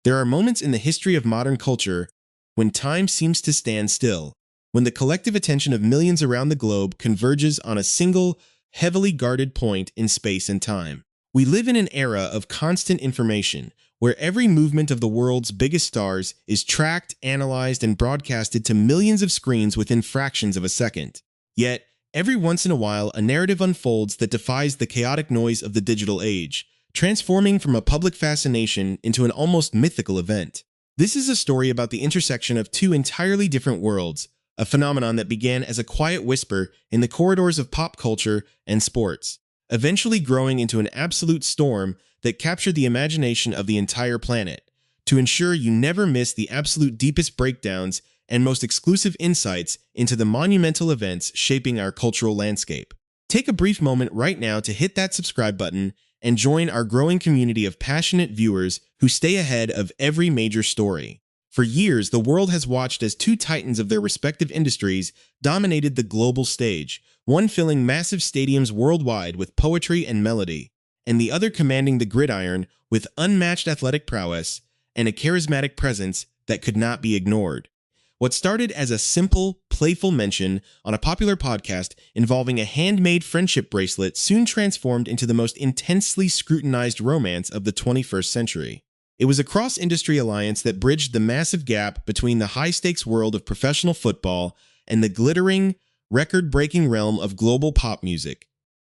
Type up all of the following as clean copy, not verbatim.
There are moments in the history of modern culture when time seems to stand still, when the collective attention of millions around the globe converges on a single, heavily guarded point in space and time. We live in an era of constant information, where every movement of the world's biggest stars is tracked, analyzed, and broadcasted to millions of screens within fractions of a second. Yet, every once in a while, a narrative unfolds that defies the chaotic noise of the digital age, transforming from a public fascination into an almost mythical event. This is a story about the intersection of two entirely different worlds, a phenomenon that began as a quiet whisper in the corridors of pop culture and sports, eventually growing into an absolute storm that captured the imagination of the entire planet. To ensure you never miss the absolute deepest breakdowns and most exclusive insights into the monumental events shaping our cultural landscape, take a brief moment right now to hit that subscribe button and join our growing community of passionate viewers who stay ahead of every major story. For years, the world has watched as two titans of their respective industries dominated the global stage, one filling massive stadiums worldwide with poetry and melody, and the other commanding the gridiron with unmatched athletic prowess and a charismatic presence that could not be ignored. What started as a simple, playful mention on a popular podcast involving a handmade friendship bracelet soon transformed into the most intensely scrutinized romance of the 21st century. It was a cross-industry alliance that bridged the massive gap between the high-stakes world of professional football and the glittering, record-breaking realm of global pop music,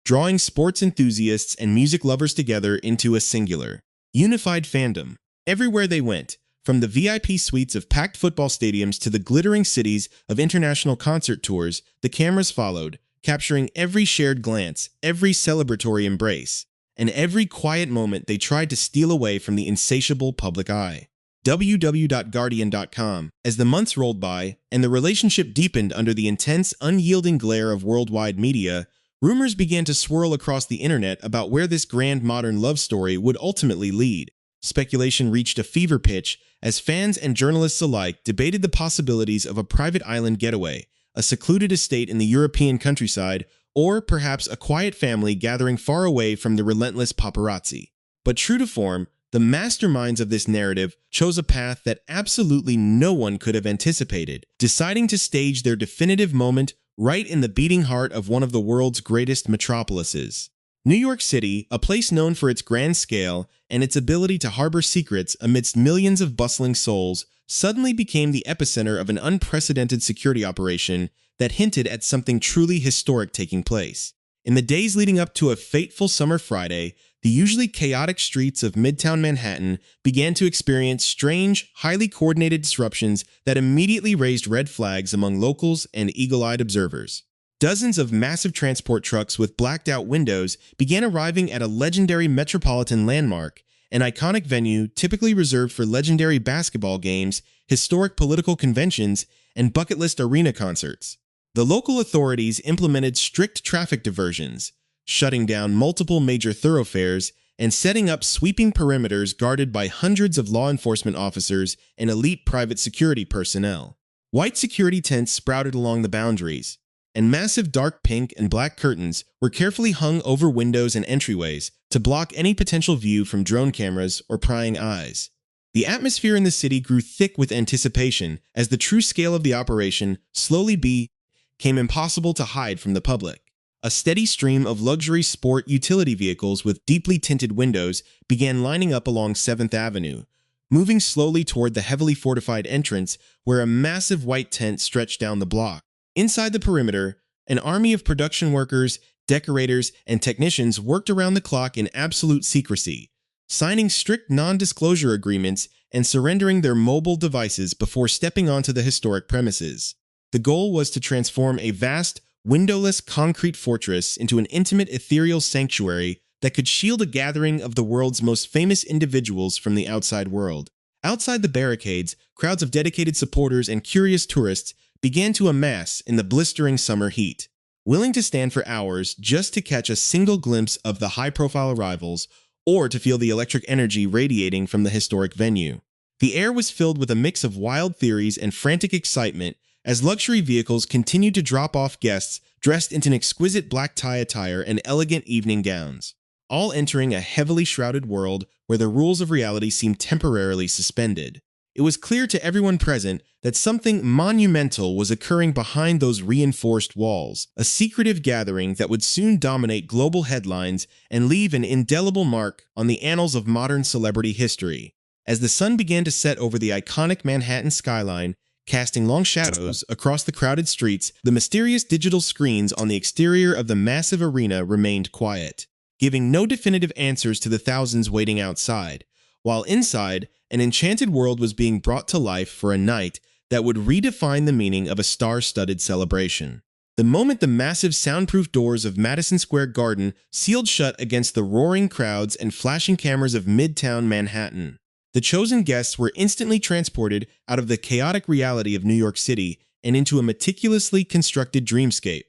drawing sports enthusiasts and music lovers together into a singular, unified fandom. Everywhere they went, from the VIP suites of packed football stadiums to the glittering cities of international concert tours, the cameras followed, capturing every shared glance, every celebratory embrace, and every quiet moment they tried to steal away from the insatiable public eye. www.guardian.com. As the months rolled by and the relationship deepened under the intense, unyielding glare of worldwide media, rumors began to swirl across the internet about where this grand modern love story would ultimately lead. Speculation reached a fever pitch as fans and journalists alike debated the possibilities of a private island getaway, a secluded estate in the European countryside, or perhaps a quiet family gathering far away from the relentless paparazzi. But true to form, the masterminds of this narrative chose a path that absolutely no one could have anticipated, deciding to stage their definitive moment right in the beating heart of one of the world's greatest metropolises. New York City, a place known for its grand scale and its ability to harbor secrets amidst millions of bustling souls, suddenly became the epicenter of an unprecedented security operation that hinted at something truly historic taking place. In the days leading up to a fateful summer Friday, the usually chaotic streets of Midtown Manhattan began to experience strange, highly coordinated disruptions that immediately raised red flags among locals and eagle-eyed observers. Dozens of massive transport trucks with blacked-out windows began arriving at a legendary metropolitan landmark, an iconic venue typically reserved for legendary basketball games, historic political conventions, and bucket-list arena concerts. The local authorities implemented strict traffic diversions, shutting down multiple major thoroughfares and setting up sweeping perimeters guarded by hundreds of law enforcement officers and elite private security personnel. White security tents sprouted along the boundaries, and massive dark pink and black curtains were carefully hung over windows and entryways to block any potential view from drone cameras or prying eyes. The atmosphere in the city grew thick with anticipation as the true scale of the operation slowly became impossible to hide from the public. A steady stream of luxury sport utility vehicles with deeply tinted windows began lining up along 7th Avenue, moving slowly toward the heavily fortified entrance where a massive white tent stretched down the block. Inside the perimeter, an army of production workers, decorators, and technicians worked around the clock in absolute secrecy, signing strict non-disclosure agreements and surrendering their mobile devices before stepping onto the historic premises. The goal was to transform a vast, windowless concrete fortress into an intimate, ethereal sanctuary that could shield a gathering of the world's most famous individuals from the outside world. Outside the barricades, crowds of dedicated supporters and curious tourists began to amass in the blistering summer heat, willing to stand for hours just to catch a single glimpse of the high-profile arrivals or to feel the electric energy radiating from the historic venue. The air was filled with a mix of wild theories and frantic excitement as luxury vehicles continued to drop off guests dressed in exquisite black tie attire and elegant evening gowns, all entering a heavily shrouded world where the rules of reality seemed temporarily suspended. It was clear to everyone present that something monumental was occurring behind those reinforced walls, a secretive gathering that would soon dominate global headlines and leave an indelible mark on the annals of modern celebrity history. As the sun began to set over the iconic Manhattan skyline, casting long shadows across the crowded streets, the mysterious digital screens on the exterior of the massive arena remained quiet, giving no definitive answers to the thousands waiting outside, while inside, an enchanted world was being brought to life for a night that would redefine the meaning of a star-studded celebration. The moment the massive soundproof doors of Madison Square Garden sealed shut against the roaring crowds and flashing cameras of Midtown Manhattan, the chosen guests were instantly transported out of the chaotic reality of New York City and into a meticulously constructed dreamscape.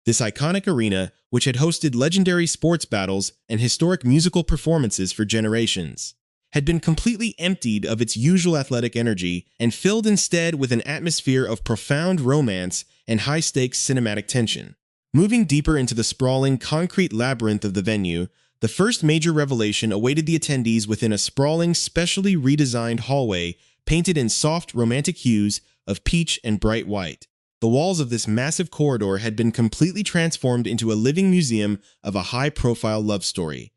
This iconic arena, which had hosted legendary sports battles and historic musical performances for generations, had been completely emptied of its usual athletic energy and filled instead with an atmosphere of profound romance and high-stakes cinematic tension. Moving deeper into the sprawling concrete labyrinth of the venue, the first major revelation awaited the attendees within a sprawling, specially redesigned hallway painted in soft, romantic hues of peach and bright white. The walls of this massive corridor had been completely transformed into a living museum of a high-profile love story,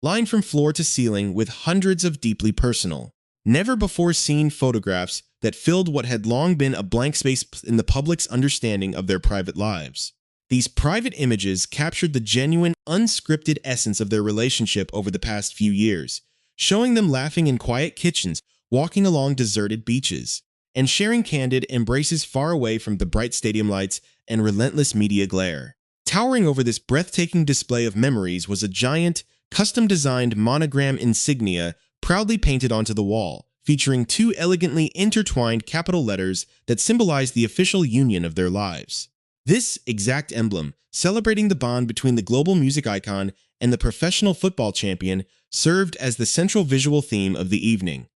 lined from floor to ceiling with hundreds of deeply personal, never-before-seen photographs that filled what had long been a blank space in the public's understanding of their private lives. These private images captured the genuine, unscripted essence of their relationship over the past few years, showing them laughing in quiet kitchens, walking along deserted beaches, and sharing candid embraces far away from the bright stadium lights and relentless media glare. Towering over this breathtaking display of memories was a giant, custom-designed monogram insignia proudly painted onto the wall, featuring two elegantly intertwined capital letters that symbolized the official union of their lives. This exact emblem, celebrating the bond between the global music icon and the professional football champion, served as the central visual theme of the evening,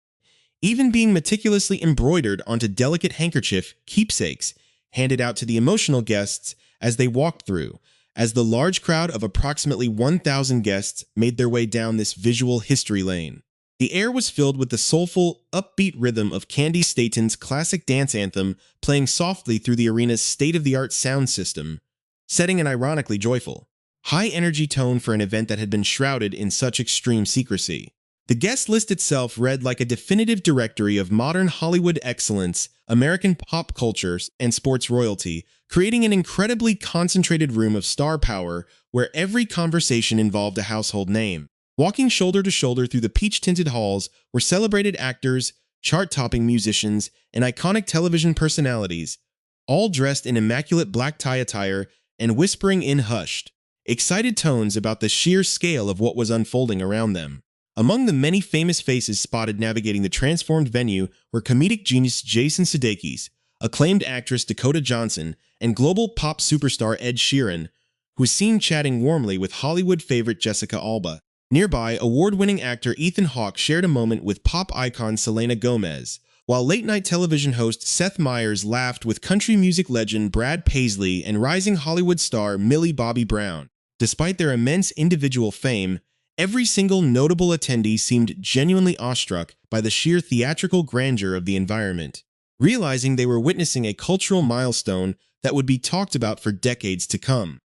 even being meticulously embroidered onto delicate handkerchief keepsakes handed out to the emotional guests as they walked through, as the large crowd of approximately 1,000 guests made their way down this visual history lane. The air was filled with the soulful, upbeat rhythm of Candy Staton's classic dance anthem playing softly through the arena's state-of-the-art sound system, setting an ironically joyful, high-energy tone for an event that had been shrouded in such extreme secrecy. The guest list itself read like a definitive directory of modern Hollywood excellence, American pop culture, and sports royalty, creating an incredibly concentrated room of star power where every conversation involved a household name. Walking shoulder to shoulder through the peach-tinted halls were celebrated actors, chart-topping musicians, and iconic television personalities, all dressed in immaculate black tie attire and whispering in hushed, excited tones about the sheer scale of what was unfolding around them. Among the many famous faces spotted navigating the transformed venue were comedic genius Jason Sudeikis, acclaimed actress Dakota Johnson, and global pop superstar Ed Sheeran, who was seen chatting warmly with Hollywood favorite Jessica Alba. Nearby, award-winning actor Ethan Hawke shared a moment with pop icon Selena Gomez, while late-night television host Seth Meyers laughed with country music legend Brad Paisley and rising Hollywood star Millie Bobby Brown. Despite their immense individual fame, every single notable attendee seemed genuinely awestruck by the sheer theatrical grandeur of the environment, realizing they were witnessing a cultural milestone that would be talked about for decades to come.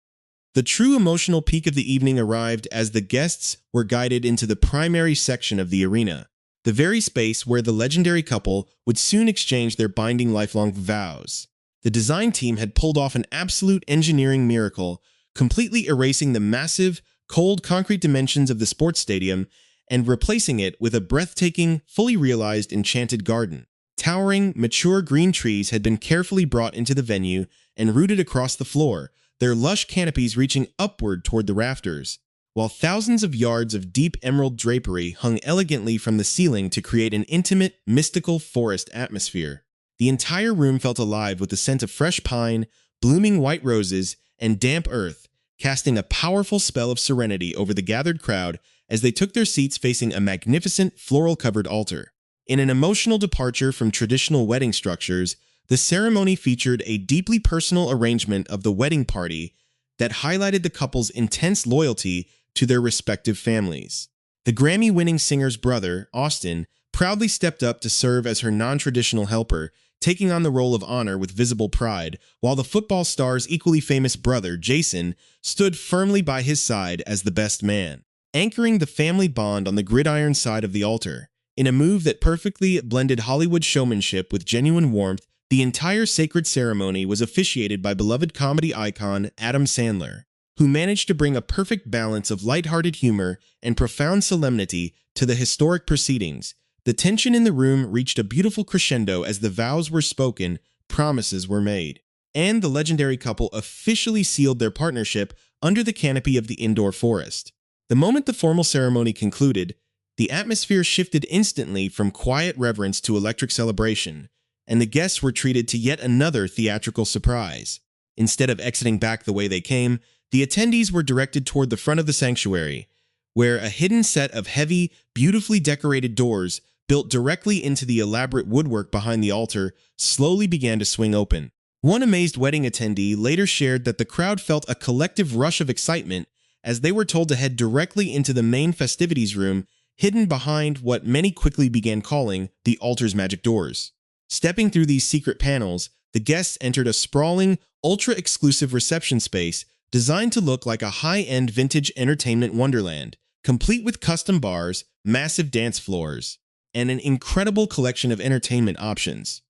The true emotional peak of the evening arrived as the guests were guided into the primary section of the arena, the very space where the legendary couple would soon exchange their binding lifelong vows. The design team had pulled off an absolute engineering miracle, completely erasing the massive, cold concrete dimensions of the sports stadium and replacing it with a breathtaking, fully realized enchanted garden. Towering, mature green trees had been carefully brought into the venue and rooted across the floor, their lush canopies reaching upward toward the rafters, while thousands of yards of deep emerald drapery hung elegantly from the ceiling to create an intimate, mystical forest atmosphere. The entire room felt alive with the scent of fresh pine, blooming white roses, and damp earth, casting a powerful spell of serenity over the gathered crowd as they took their seats facing a magnificent floral-covered altar. In an emotional departure from traditional wedding structures, the ceremony featured a deeply personal arrangement of the wedding party that highlighted the couple's intense loyalty to their respective families. The Grammy-winning singer's brother, Austin, proudly stepped up to serve as her non-traditional helper, taking on the role of honor with visible pride, while the football star's equally famous brother, Jason, stood firmly by his side as the best man, anchoring the family bond on the gridiron side of the altar. In a move that perfectly blended Hollywood showmanship with genuine warmth, the entire sacred ceremony was officiated by beloved comedy icon Adam Sandler, who managed to bring a perfect balance of lighthearted humor and profound solemnity to the historic proceedings. The tension in the room reached a beautiful crescendo as the vows were spoken, promises were made, and the legendary couple officially sealed their partnership under the canopy of the indoor forest. The moment the formal ceremony concluded, the atmosphere shifted instantly from quiet reverence to electric celebration, and the guests were treated to yet another theatrical surprise. Instead of exiting back the way they came, the attendees were directed toward the front of the sanctuary, where a hidden set of heavy, beautifully decorated doors built directly into the elaborate woodwork behind the altar slowly began to swing open. One amazed wedding attendee later shared that the crowd felt a collective rush of excitement as they were told to head directly into the main festivities room hidden behind what many quickly began calling the altar's magic doors. Stepping through these secret panels, the guests entered a sprawling, ultra-exclusive reception space designed to look like a high-end vintage entertainment wonderland, complete with custom bars, massive dance floors, and an incredible collection of entertainment options.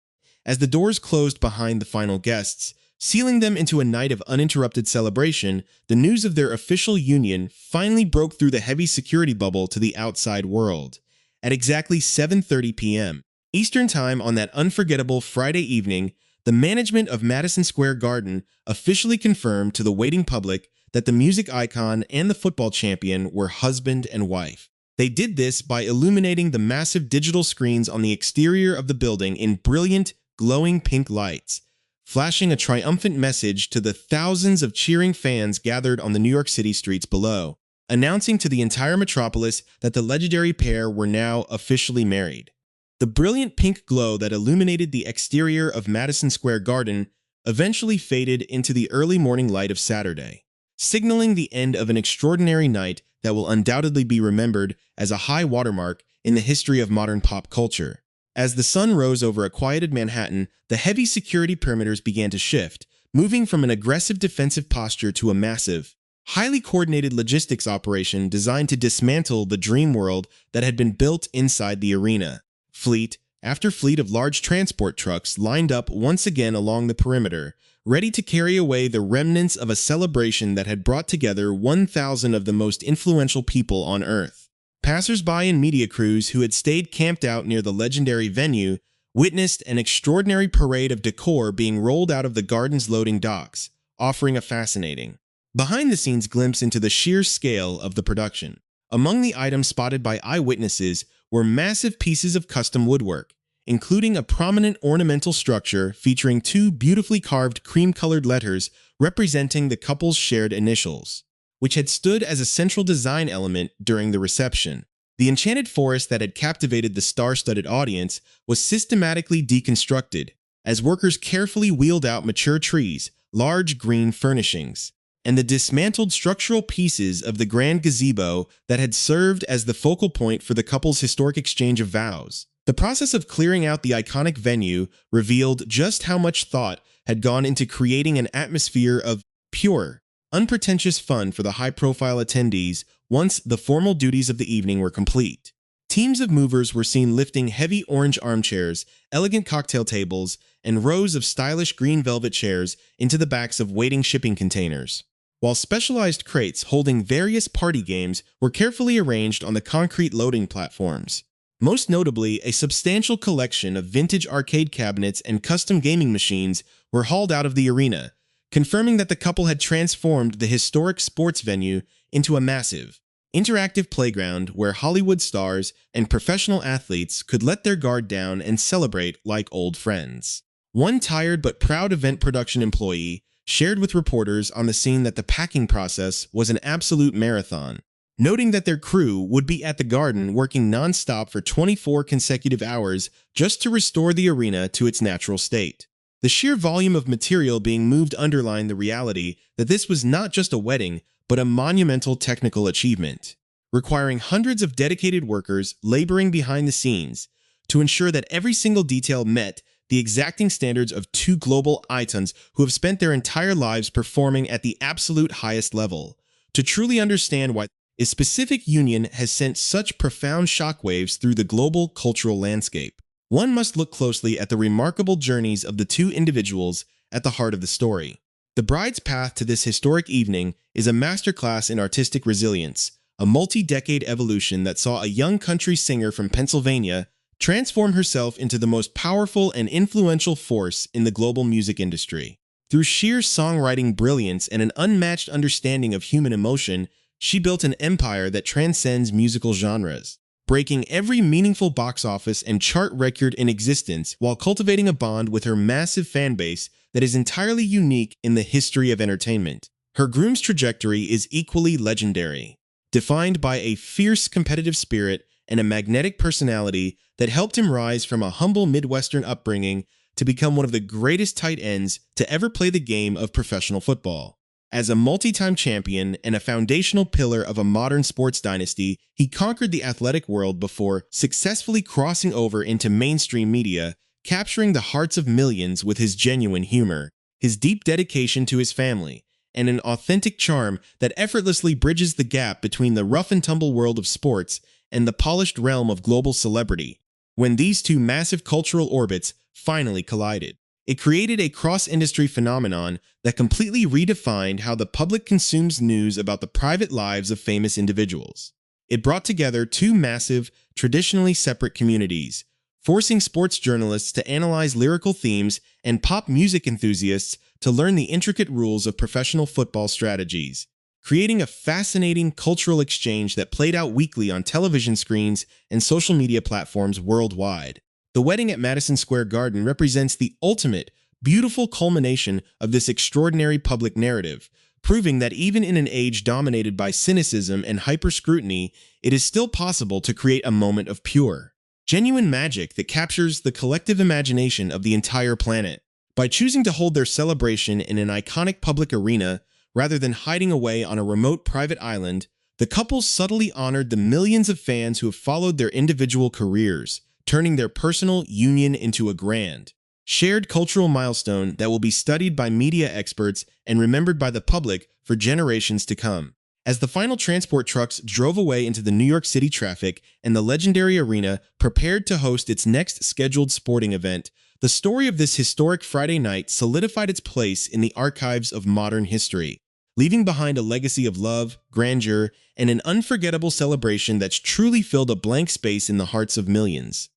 As the doors closed behind the final guests, sealing them into a night of uninterrupted celebration, the news of their official union finally broke through the heavy security bubble to the outside world. At exactly 7:30 p.m. Eastern Time on that unforgettable Friday evening, the management of Madison Square Garden officially confirmed to the waiting public that the music icon and the football champion were husband and wife. They did this by illuminating the massive digital screens on the exterior of the building in brilliant, glowing pink lights, flashing a triumphant message to the thousands of cheering fans gathered on the New York City streets below, announcing to the entire metropolis that the legendary pair were now officially married. The brilliant pink glow that illuminated the exterior of Madison Square Garden eventually faded into the early morning light of Saturday, signaling the end of an extraordinary night that will undoubtedly be remembered as a high watermark in the history of modern pop culture. As the sun rose over a quieted Manhattan, the heavy security perimeters began to shift, moving from an aggressive defensive posture to a massive, highly coordinated logistics operation designed to dismantle the dream world that had been built inside the arena. Fleet after fleet of large transport trucks lined up once again along the perimeter, ready to carry away the remnants of a celebration that had brought together 1,000 of the most influential people on Earth. Passers-by and media crews who had stayed camped out near the legendary venue witnessed an extraordinary parade of decor being rolled out of the garden's loading docks, offering a fascinating, behind-the-scenes glimpse into the sheer scale of the production. Among the items spotted by eyewitnesses were massive pieces of custom woodwork, including a prominent ornamental structure featuring two beautifully carved cream-colored letters representing the couple's shared initials, which had stood as a central design element during the reception. The enchanted forest that had captivated the star-studded audience was systematically deconstructed, as workers carefully wheeled out mature trees, large green furnishings, and the dismantled structural pieces of the grand gazebo that had served as the focal point for the couple's historic exchange of vows. The process of clearing out the iconic venue revealed just how much thought had gone into creating an atmosphere of pure, unpretentious fun for the high-profile attendees once the formal duties of the evening were complete. Teams of movers were seen lifting heavy orange armchairs, elegant cocktail tables, and rows of stylish green velvet chairs into the backs of waiting shipping containers, while specialized crates holding various party games were carefully arranged on the concrete loading platforms. Most notably, a substantial collection of vintage arcade cabinets and custom gaming machines were hauled out of the arena, confirming that the couple had transformed the historic sports venue into a massive, interactive playground where Hollywood stars and professional athletes could let their guard down and celebrate like old friends. One tired but proud event production employee shared with reporters on the scene that the packing process was an absolute marathon, noting that their crew would be at the Garden working non-stop for 24 consecutive hours just to restore the arena to its natural state. The sheer volume of material being moved underlined the reality that this was not just a wedding, but a monumental technical achievement. requiring hundreds of dedicated workers laboring behind the scenes to ensure that every single detail met the exacting standards of two global icons who have spent their entire lives performing at the absolute highest level. To truly understand why a specific union has sent such profound shockwaves through the global cultural landscape, one must look closely at the remarkable journeys of the two individuals at the heart of the story. The bride's path to this historic evening is a masterclass in artistic resilience, a multi-decade evolution that saw a young country singer from Pennsylvania transform herself into the most powerful and influential force in the global music industry. Through sheer songwriting brilliance and an unmatched understanding of human emotion, she built an empire that transcends musical genres, breaking every meaningful box office and chart record in existence while cultivating a bond with her massive fan base that is entirely unique in the history of entertainment. Her groom's trajectory is equally legendary, defined by a fierce competitive spirit and a magnetic personality that helped him rise from a humble Midwestern upbringing to become one of the greatest tight ends to ever play the game of professional football. As a multi-time champion and a foundational pillar of a modern sports dynasty, he conquered the athletic world before successfully crossing over into mainstream media, capturing the hearts of millions with his genuine humor, his deep dedication to his family, and an authentic charm that effortlessly bridges the gap between the rough-and-tumble world of sports and the polished realm of global celebrity. When these two massive cultural orbits finally collided, it created a cross-industry phenomenon that completely redefined how the public consumes news about the private lives of famous individuals. It brought together two massive, traditionally separate communities, forcing sports journalists to analyze lyrical themes and pop music enthusiasts to learn the intricate rules of professional football strategies, creating a fascinating cultural exchange that played out weekly on television screens and social media platforms worldwide. The wedding at Madison Square Garden represents the ultimate, beautiful culmination of this extraordinary public narrative, proving that even in an age dominated by cynicism and hyper-scrutiny, it is still possible to create a moment of pure, genuine magic that captures the collective imagination of the entire planet. By choosing to hold their celebration in an iconic public arena, rather than hiding away on a remote private island, the couple subtly honored the millions of fans who have followed their individual careers, turning their personal union into a grand, shared cultural milestone that will be studied by media experts and remembered by the public for generations to come. As the final transport trucks drove away into the New York City traffic and the legendary arena prepared to host its next scheduled sporting event, the story of this historic Friday night solidified its place in the archives of modern history, leaving behind a legacy of love, grandeur, and an unforgettable celebration that's truly filled a blank space in the hearts of millions.